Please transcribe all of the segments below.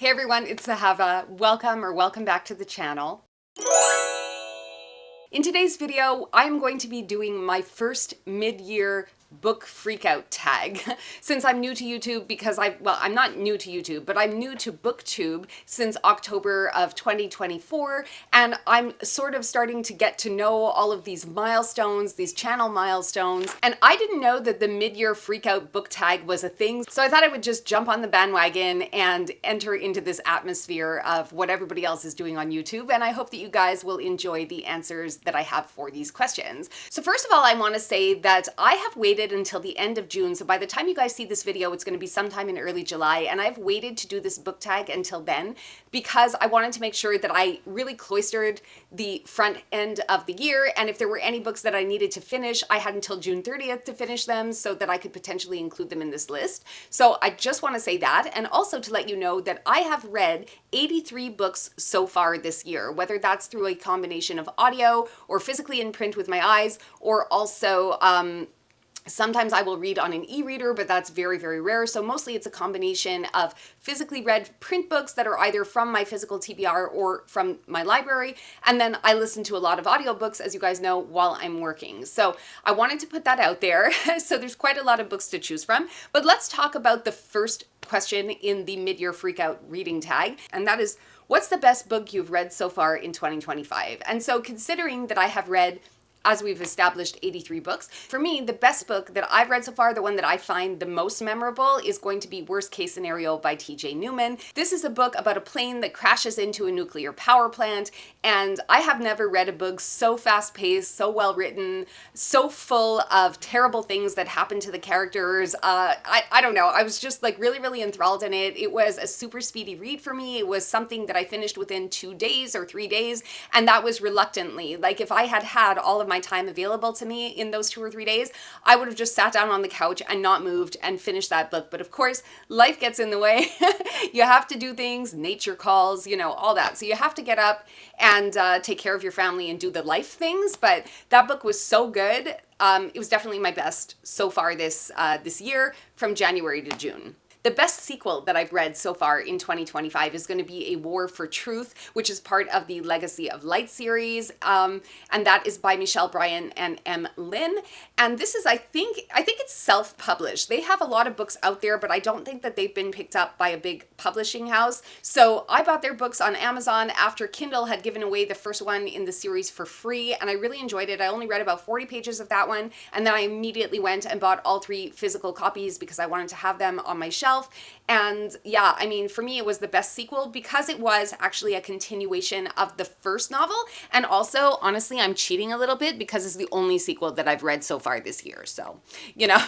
Hey everyone, it's Zahava. Welcome back to the channel. In today's video, I'm going to be doing my first mid-year book freakout tag. Since I'm new to YouTube, because I'm not new to YouTube, but I'm new to BookTube since October of 2024, and I'm sort of starting to get to know all of these milestones, these channel milestones, and I didn't know that the Midyear Freakout Book Tag was a thing, so I thought I would just jump on the bandwagon and enter into this atmosphere of what everybody else is doing on YouTube, and I hope that you guys will enjoy the answers that I have for these questions. So first of all, I want to say that I have waited until the end of June, so by the time you guys see this video, it's going to be sometime in early July, and I've waited to do this book tag until then because I wanted to make sure that I really cloistered the front end of the year, and if there were any books that I needed to finish, I had until June 30th to finish them so that I could potentially include them in this list. So I just want to say that, and also to let you know that I have read 83 books so far this year, whether that's through a combination of audio or physically in print with my eyes, or also sometimes I will read on an e-reader, but that's very, very rare. So mostly it's a combination of physically read print books that are either from my physical TBR or from my library. And then I listen to a lot of audiobooks, as you guys know, while I'm working. So I wanted to put that out there. So there's quite a lot of books to choose from. But let's talk about the first question in the Midyear Freakout reading tag. And that is, what's the best book you've read so far in 2025? And so considering that I have read, as we've established, 83 books. For me, the best book that I've read so far, the one that I find the most memorable, is going to be Worst Case Scenario by T.J. Newman. This is a book about a plane that crashes into a nuclear power plant, and I have never read a book so fast-paced, so well-written, so full of terrible things that happen to the characters. I don't know, I was just like really, really enthralled in it. It was a super speedy read for me. It was something that I finished within 2 days or 3 days, and that was reluctantly. Like, if I had had all of my time available to me in those 2 or 3 days, I would have just sat down on the couch and not moved and finished that book. But of course, life gets in the way. You have to do things, nature calls, you know, all that. So you have to get up and take care of your family and do the life things. But that book was so good. It was definitely my best so far this year, from January to June. The best sequel that I've read so far in 2025 is going to be A War for Truth, which is part of the Legacy of Light series, and that is by Michelle Bryan and M. Lynn. And this is, I think it's self-published. They have a lot of books out there, but I don't think that they've been picked up by a big publishing house. So I bought their books on Amazon after Kindle had given away the first one in the series for free, and I really enjoyed it. I only read about 40 pages of that one, and then I immediately went and bought all 3 physical copies because I wanted to have them on my shelf. And yeah, I mean, for me, it was the best sequel because it was actually a continuation of the first novel. And also, honestly, I'm cheating a little bit because it's the only sequel that I've read so far this year. So, you know,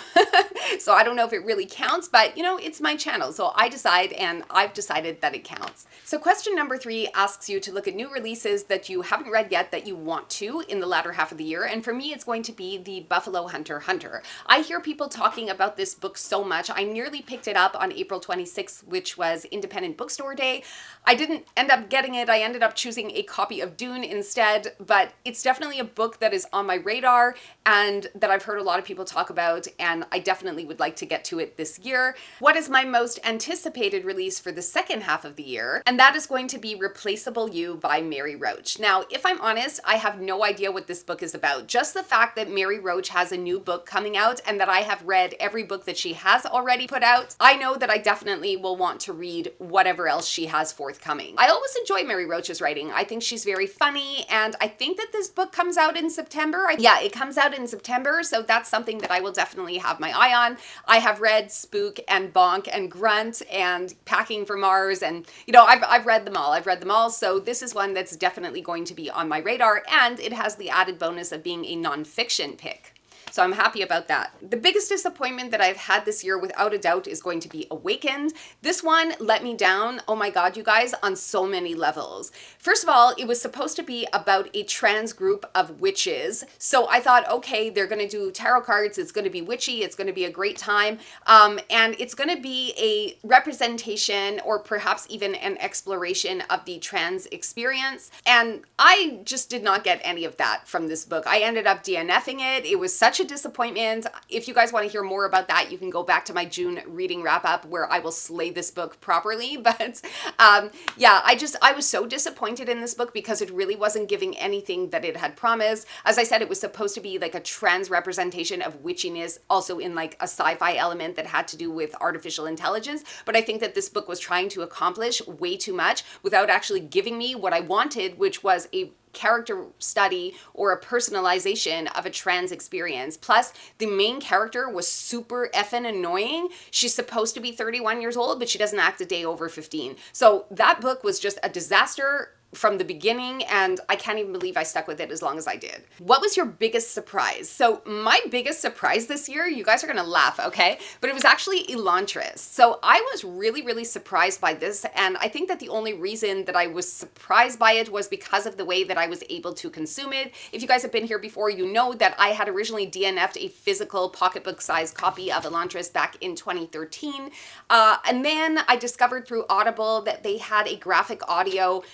so I don't know if it really counts, but you know, it's my channel. So I decide, and I've decided that it counts. So question number 3 asks you to look at new releases that you haven't read yet that you want to in the latter half of the year. And for me, it's going to be The Buffalo Hunter Hunter. I hear people talking about this book so much. I nearly picked it up on April 26th, which was Independent Bookstore Day. I didn't end up getting it. I ended up choosing a copy of Dune instead, but it's definitely a book that is on my radar and that I've heard a lot of people talk about, and I definitely would like to get to it this year. What is my most anticipated release for the second half of the year? And that is going to be Replaceable You by Mary Roach. Now, if I'm honest, I have no idea what this book is about. Just the fact that Mary Roach has a new book coming out and that I have read every book that she has already put out, I know that I definitely will want to read whatever else she has forthcoming. I always enjoy Mary Roach's writing. I think she's very funny, and I think that this book comes out in September. Yeah, it comes out in September, so that's something that I will definitely have my eye on. I have read Spook and Bonk and Grunt and Packing for Mars, and you know, I've read them all. I've read them all, so this is one that's definitely going to be on my radar, and it has the added bonus of being a nonfiction pick. So I'm happy about that. The biggest disappointment that I've had this year, without a doubt, is going to be Awakened. This one let me down, oh my God, you guys, on so many levels. First of all, it was supposed to be about a trans group of witches. So I thought, okay, they're gonna do tarot cards, it's gonna be witchy, it's gonna be a great time, and it's gonna be a representation or perhaps even an exploration of the trans experience. And I just did not get any of that from this book. I ended up DNFing it. It was such such a disappointment. If you guys want to hear more about that, you can go back to my June reading wrap up where I will slay this book properly. But yeah, I was so disappointed in this book because it really wasn't giving anything that it had promised. As I said, it was supposed to be like a trans representation of witchiness, also in like a sci-fi element that had to do with artificial intelligence. But I think that this book was trying to accomplish way too much without actually giving me what I wanted, which was a character study or a personalization of a trans experience. Plus, the main character was super effing annoying. She's supposed to be 31 years old, but she doesn't act a day over 15. So that book was just a disaster from the beginning, and I can't even believe I stuck with it as long as I did. What was your biggest surprise? So my biggest surprise this year, you guys are gonna laugh, okay? But it was actually Elantris. So I was really, really surprised by this, and I think that the only reason that I was surprised by it was because of the way that I was able to consume it. If you guys have been here before, you know that I had originally DNF'd a physical pocketbook-sized copy of Elantris back in 2013, and then I discovered through Audible that they had a graphic audio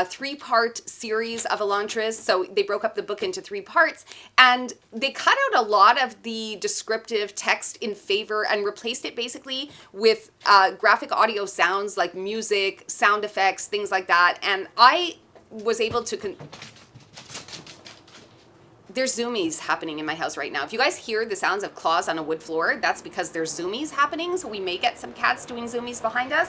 three-part series of Elantris. So they broke up the book into 3 parts, and they cut out a lot of the descriptive text in favor and replaced it basically with graphic audio sounds like music, sound effects, things like that. And I was able to there's zoomies happening in my house right now. If you guys hear the sounds of claws on a wood floor, that's because there's zoomies happening. So we may get some cats doing zoomies behind us.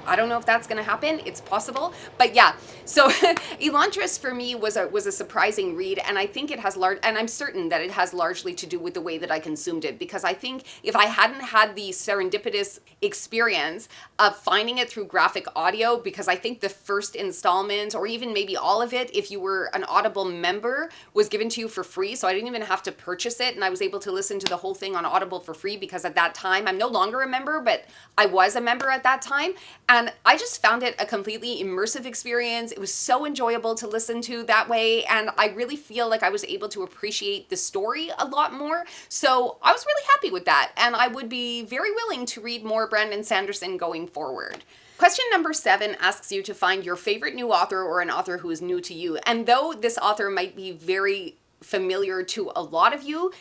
I don't know if that's going to happen. It's possible. But yeah, so Elantris for me was a surprising read. And I think it has and I'm certain that it has largely to do with the way that I consumed it. Because I think if I hadn't had the serendipitous experience of finding it through graphic audio, because I think the first installment, or even maybe all of it, if you were an Audible member, was given to you for free. So I didn't even have to purchase it. And I was able to listen to the whole thing on Audible for free because at that time, I'm no longer a member, but I was a member at that time. And I just found it a completely immersive experience. It was so enjoyable to listen to that way. And I really feel like I was able to appreciate the story a lot more. So I was really happy with that. And I would be very willing to read more Brandon Sanderson going forward. Question number 7 asks you to find your favorite new author or an author who is new to you. And though this author might be very familiar to a lot of you,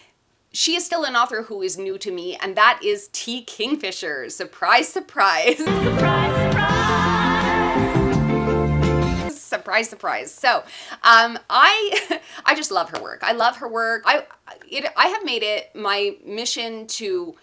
she is still an author who is new to me, and that is T. Kingfisher. Surprise, surprise. Surprise, surprise. Surprise, surprise. So, I just love her work. I love her work. I have made it my mission to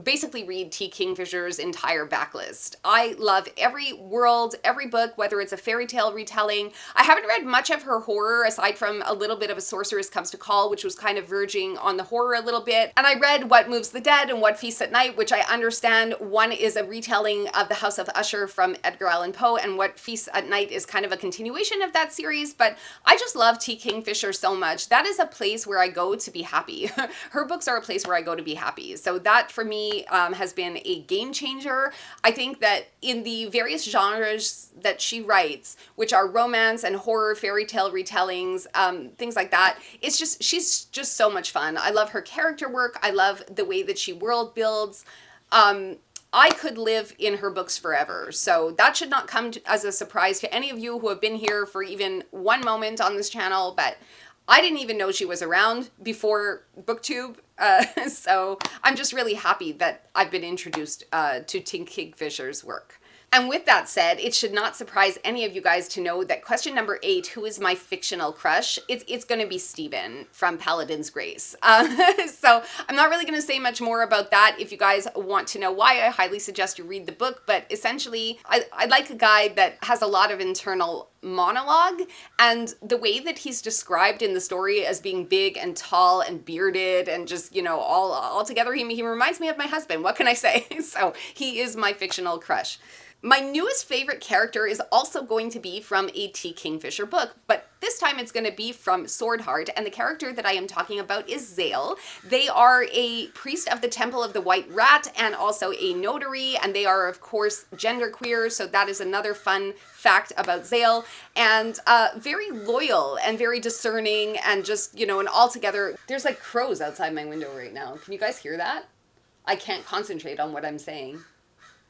basically read T. Kingfisher's entire backlist. I love every world, every book, whether it's a fairy tale retelling. I haven't read much of her horror aside from a little bit of A Sorceress Comes to Call, which was kind of verging on the horror a little bit. And I read What Moves the Dead and What Feasts at Night, which I understand one is a retelling of The House of Usher from Edgar Allan Poe, and What Feasts at Night is kind of a continuation of that series. But I just love T. Kingfisher so much. That is a place where I go to be happy. Her books are a place where I go to be happy. So that for me has been a game changer. I think that in the various genres that she writes, which are romance and horror, fairy tale retellings, things like that, she's just so much fun. I love her character work. I love the way that she world builds. I could live in her books forever. So that should not come as a surprise to any of you who have been here for even one moment on this channel, but I didn't even know she was around before BookTube. So I'm just really happy that I've been introduced to T. Kingfisher's work. And with that said, it should not surprise any of you guys to know that question number 8, who is my fictional crush? It's going to be Stephen from Paladin's Grace. So I'm not really going to say much more about that. If you guys want to know why, I highly suggest you read the book. But essentially, I like a guy that has a lot of internal monologue, and the way that he's described in the story as being big and tall and bearded and just, you know, all together, he reminds me of my husband. What can I say? So he is my fictional crush. My newest favorite character is also going to be from a T. Kingfisher book, but this time it's going to be from Swordheart, and the character that I am talking about is Zale. They are a priest of the Temple of the White Rat and also a notary, and they are, of course, genderqueer, so that is another fun fact about Zale, and very loyal and very discerning, and just, you know, and altogether, there's like crows outside my window right now. Can you guys hear that? I can't concentrate on what I'm saying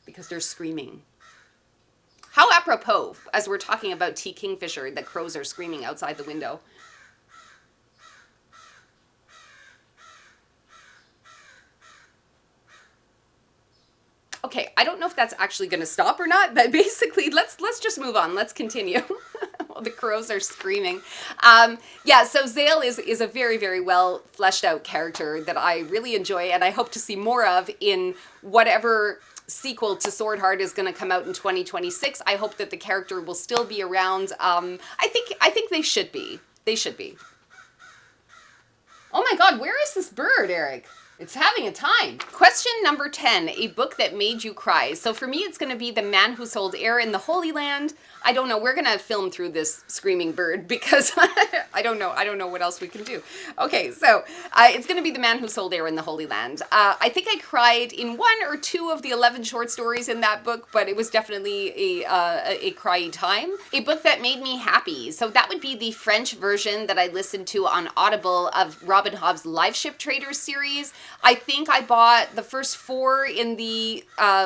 because they're screaming. How apropos, as we're talking about T. Kingfisher, that crows are screaming outside the window. I don't know if that's actually going to stop or not, but basically let's just move on. Let's continue. The crows are screaming. Yeah, so Zale is a very, very well fleshed out character that I really enjoy, and I hope to see more of in whatever sequel to Sword Heart is going to come out in 2026. I hope that the character will still be around. I think they should be. They should be. Oh my God, where is this bird, Eric? It's having a time. Question number 10, a book that made you cry. So for me, it's going to be The Man Who Sold Air in the Holy Land. I don't know. We're going to film through this screaming bird because I don't know what else we can do. Okay, so it's going to be The Man Who Sold Air in the Holy Land. I think I cried in 1 or 2 of the 11 short stories in that book, but it was definitely a cryy time. A book that made me happy. So that would be the French version that I listened to on Audible of Robin Hobb's Live Ship Traders series. I think I bought the first 4 in the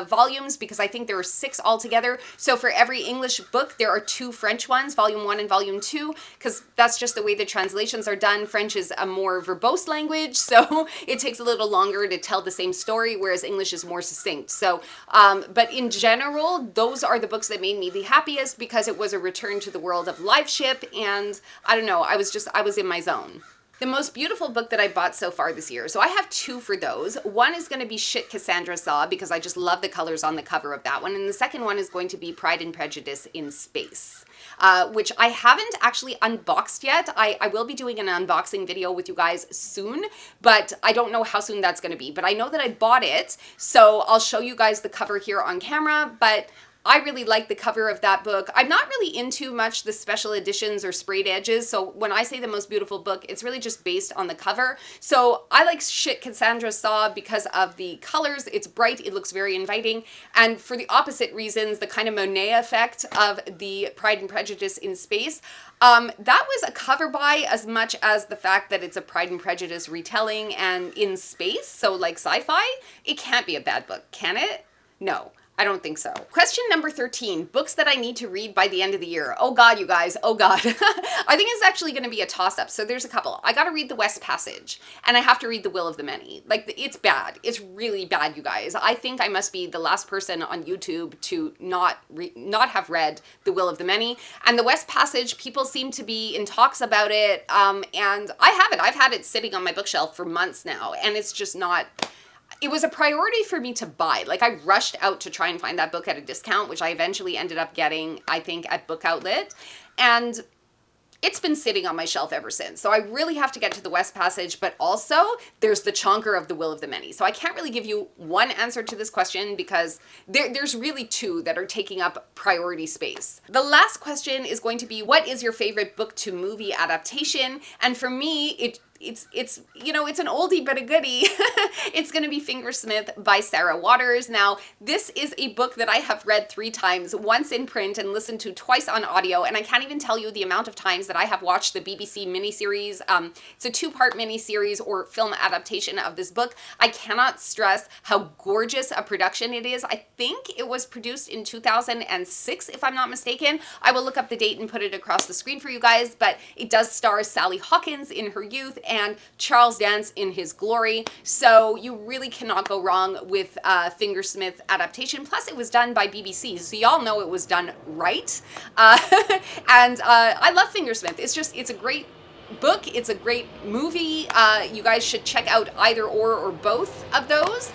volumes because I think there were 6 altogether. So for every English book, there are 2 French ones, volume 1 and volume 2, because that's just the way the translations are done. French is a more verbose language, so it takes a little longer to tell the same story, whereas English is more succinct. So, but in general, those are the books that made me the happiest because it was a return to the world of Live Ship, and I don't know, I was in my zone. The most beautiful book that I bought so far this year. So I have 2 for those. One is going to be Shit Cassandra Saw because I just love the colors on the cover of that one. And the second one is going to be Pride and Prejudice in Space, which I haven't actually unboxed yet. I will be doing an unboxing video with you guys soon, but I don't know how soon that's going to be. But I know that I bought it, so I'll show you guys the cover here on camera, but I really like the cover of that book. I'm not really into much the special editions or sprayed edges, so when I say the most beautiful book, it's really just based on the cover. So I like Shit Cassandra Saw because of the colors. It's bright, it looks very inviting, and for the opposite reasons, the kind of Monet effect of the Pride and Prejudice in Space. That was a cover buy as much as the fact that it's a Pride and Prejudice retelling and in space, so like sci-fi. It can't be a bad book, can it? No. I don't think so. Question number 13, books that I need to read by the end of the year. Oh God, you guys, oh God. I think it's actually going to be a toss-up. So there's a couple. I got to read The West Passage, and I have to read The Will of the Many. Like, it's bad. It's really bad, you guys. I think I must be the last person on YouTube to not have read The Will of the Many. And The West Passage, people seem to be in talks about it, and I have it. I've had it sitting on my bookshelf for months now, and it's just not... It was a priority for me to buy. Like, I rushed out to try and find that book at a discount, which I eventually ended up getting, I think, at Book Outlet. And it's been sitting on my shelf ever since. So I really have to get to The West Passage, but also there's the chonker of The Will of the Many. So I can't really give you one answer to this question because there's really 2 that are taking up priority space. The last question is going to be, what is your favorite book to movie adaptation? And for me, it's you know, it's an oldie but a goodie. It's going to be Fingersmith by Sarah Waters. Now, this is a book that I have read 3 times, once in print and listened to twice on audio, and I can't even tell you the amount of times that I have watched the BBC miniseries. It's a 2-part miniseries or film adaptation of this book. I cannot stress how gorgeous a production it is. I think it was produced in 2006, if I'm not mistaken. I will look up the date and put it across the screen for you guys, but it does star Sally Hawkins in her youth and Charles Dance in his glory. So you really cannot go wrong with Fingersmith adaptation. Plus, it was done by BBC, so y'all know it was done right. And I love Fingersmith. It's a great book. It's a great movie. You guys should check out either or both of those.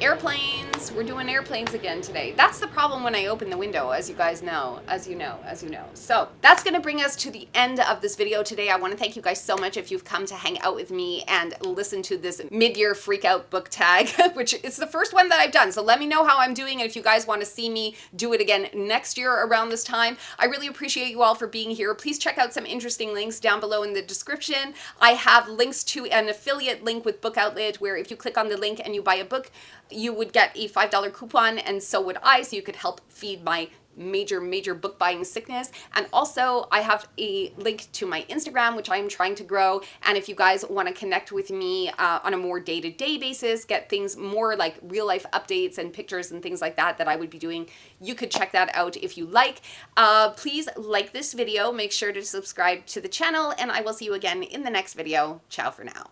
Airplanes, we're doing airplanes again today. That's the problem when I open the window, as you guys know, as you know. So that's going to bring us to the end of this video today. I want to thank you guys so much if you've come to hang out with me and listen to this Midyear Freakout Book Tag, which is the first one that I've done. So let me know how I'm doing, and if you guys want to see me do it again next year around this time. I really appreciate you all for being here. Please check out some interesting links down below in the description. I have links to an affiliate link with Book Outlet, where if you click on the link and you buy a book, you would get a $5 coupon, and so would I, so you could help feed my major book buying sickness. And also I have a link to my Instagram, which I am trying to grow, and if you guys want to connect with me on a more day-to-day basis, get things more like real life updates and pictures and things like that I would be doing, you could check that out if you like. Please like this video, make sure to subscribe to the channel, and I will see you again in the next video. Ciao for now.